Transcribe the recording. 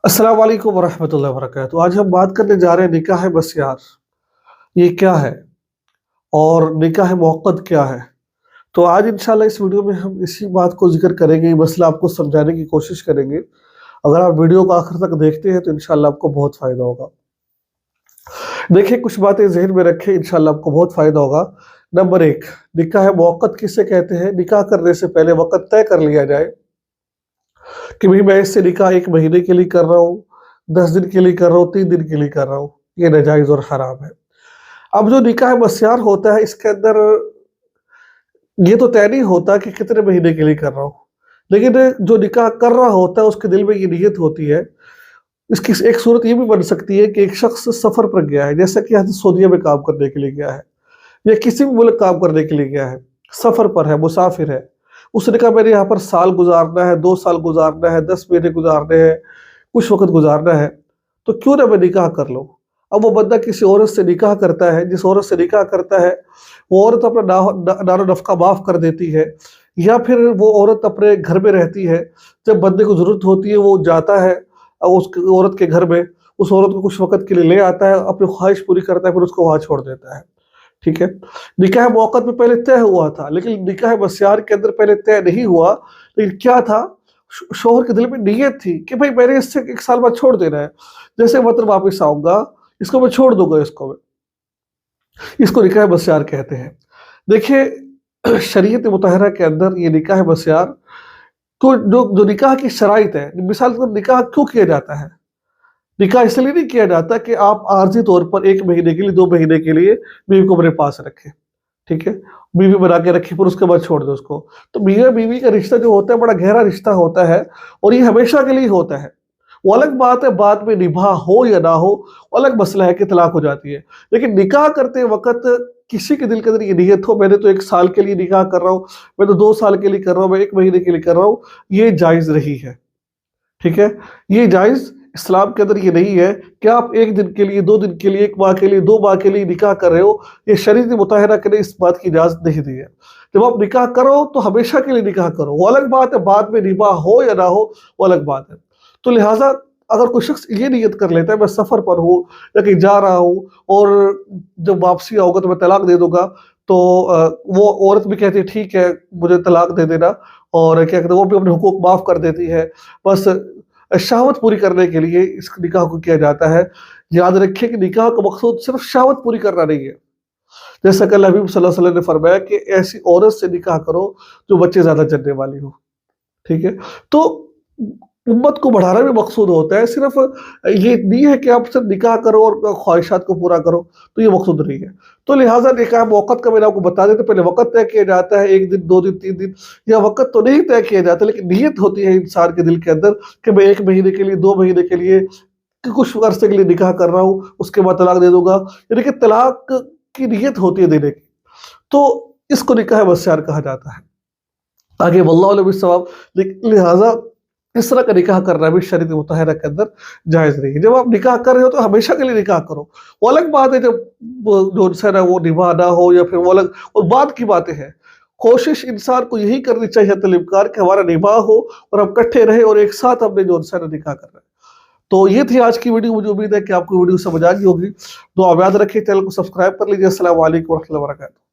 अस्सलाम वालेकुम वरहमतुल्लाहि वबरकातुहू। आज हम बात करने जा रहे हैं निकाह बसियार। ये क्या है और निकाह मुअक्कद क्या है। तो आज इंशाल्लाह इस वीडियो में हम इसी बात को जिक्र करेंगे, ये मसला आपको समझाने की कोशिश करेंगे। अगर आप वीडियो को आखिर तक देखते हैं तो इंशाल्लाह आपको बहुत फ़ायदा होगा। देखिए, कुछ बातें ज़हन में रखें, इंशाल्लाह आपको बहुत फ़ायदा होगा। नंबर 1, निकाह मुअक्कद किसे कहते हैं। निकाह करने से पहले वक़्त तय कर लिया जाए कि भाई मैं इससे निकाह 1 महीने के लिए कर रहा हूँ, 10 दिन के लिए कर रहा हूँ, 3 दिन के लिए कर रहा हूँ। ये नाजायज़ और हराम है। अब जो निकाह बसियार होता है, इसके अंदर ये तो तय नहीं होता कि कितने महीने के लिए कर रहा हूँ, लेकिन जो निकाह कर रहा होता है उसके दिल में ये नीयत होती है। इसकी एक सूरत ये भी बन सकती है कि एक शख्स सफ़र पर गया है, जैसा कि हज़रत सऊदीया में काम करने के लिए गया है या किसी भी मुल्क काम करने के लिए गया है, सफ़र पर है, मुसाफिर है। उसने कहा मैंने यहाँ पर साल गुज़ारना है, 2 साल गुज़ारना है, 10 महीने गुज़ारने हैं, कुछ वक़्त गुज़ारना है, तो क्यों ना मैं निकाह कर लूँ। अब वो बंदा किसी औरत से निकाह करता है, जिस औरत से निकाह करता है वो औरत अपना नारो नफ़का माफ़ कर देती है, या फिर वो औरत अपने घर में रहती है। जब बंदे को ज़रूरत होती है वो जाता है उस औरत के घर में, उस औरत को कुछ वक़्त के लिए ले आता है, अपनी ख्वाहिश पूरी करता है, फिर उसको वहाँ छोड़ देता है। ठीक है, निकाह मुअक्कद में पहले तय हुआ था, लेकिन निकाह बसियार के अंदर पहले तय नहीं हुआ। लेकिन क्या था, शौहर के दिल में नीयत थी कि भाई मैंने इससे 1 साल बाद छोड़ देना है, जैसे मतलब वापस आऊँगा इसको मैं छोड़ दूँगा, इसको निकाह बसियार कहते हैं। देखिए, शरीयत मुतहरा के अंदर ये निकाह बसियार तो जो निकाह की शराइत है, मिसाल के तौर निकाह क्यों किया जाता है। निकाह इसलिए नहीं किया जाता कि आप आर्जी तौर पर 1 महीने के लिए, 2 महीने के लिए बीवी को अपने पास रखें, ठीक है? बीवी बना के रखी, फिर उसके बाद छोड़ दो उसको। तो मियाँ-बीवी का रिश्ता जो होता है बड़ा गहरा रिश्ता होता है और ये हमेशा के लिए होता है। वो अलग बात है बाद में निभा हो या ना हो, वो अलग मसला है कि तलाक हो जाती है। लेकिन निकाह करते वक़्त किसी के दिल के अंदर ये नियत हो मैंने तो 1 साल के लिए निकाह कर रहा हूँ, मैं तो 2 साल के लिए कर रहा हूँ, मैं 1 महीने के लिए कर रहा हूँ, ये जायज़ नहीं है। ठीक है? ये जायज़ इस्लाम के अंदर ये नहीं है कि आप 1 दिन के लिए, 2 दिन के लिए, 1 माह के लिए, 2 माह के लिए निकाह कर रहे हो। ये शरीयत मुतहरा ने इस बात की इजाज़त नहीं दी है। जब आप निकाह करो तो हमेशा के लिए निकाह करो। वो अलग बात है बाद में निभा हो या ना हो, वो अलग बात है। तो लिहाज़ा अगर कोई शख्स ये नियत कर लेता है मैं सफ़र पर हूँ या कहीं जा रहा हूँ और जब वापसी आओगे तो मैं तलाक दे दूँगा, तो वो औरत भी कहती है ठीक है मुझे तलाक दे देना, और क्या कहते हैं वो भी अपने हुकूक माफ़ कर देती है। बस शहावत पूरी करने के लिए इस निकाह को किया जाता है। याद रखिए कि निकाह का मकसूद सिर्फ शहावत पूरी करना नहीं है। जैसा कि अल्लाह हबीब सल्लल्लाहु अलैहि वसल्लम ने फरमाया कि ऐसी औरत से निकाह करो जो बच्चे ज़्यादा जन्ने वाली हो। ठीक है? तो उम्मत को बढ़ाना भी मकसूद होता है, सिर्फ ये नहीं है कि आप सिर्फ निकाह करो और ख्वाहिशात को पूरा करो, तो ये मकसूद नहीं है। तो लिहाज़ा निकाह वक़्त का मैंने आपको बता दें तो पहले वक़्त तय किया जाता है, 1 दिन, 2 दिन, 3 दिन, या वक़्त तो नहीं तय किया जाता, लेकिन नीयत होती है इंसान के दिल के अंदर कि मैं 1 महीने के लिए, 2 महीने के लिए, कि कुछ अरसे के लिए निकाह कर रहा हूँ, उसके बाद तलाक दे दूँगा। यानी कि तलाक की नीयत होती है देने की। तो इसको निकाह बसियार कहा जाता है। आगे वल्लाहु अलम बिस्सवाब। लिहाज़ा इस तरह का निकाह करना भी शरीयत मुतहरा के अंदर जायज़ नहीं है। जब आप निकाह कर रहे हो तो हमेशा के लिए निकाह करो। वो अलग बात है जब वो जो है ना वो निभा ना हो, या फिर वो अलग और बाद की बातें हैं। कोशिश इंसान को यही करनी चाहिए तलबकार कि हमारा निभा हो और हम इकट्ठे रहें और एक साथ हमने जो है ना निकाह करना है। तो ये थी आज की वीडियो। मुझे उम्मीद है कि आपको वीडियो समझ आ गई होगी। दुआ में याद रखिए, चैनल को सब्सक्राइब कर लीजिए। अस्सलाम वालेकुम व रहमतुल्लाहि व बरकातहू।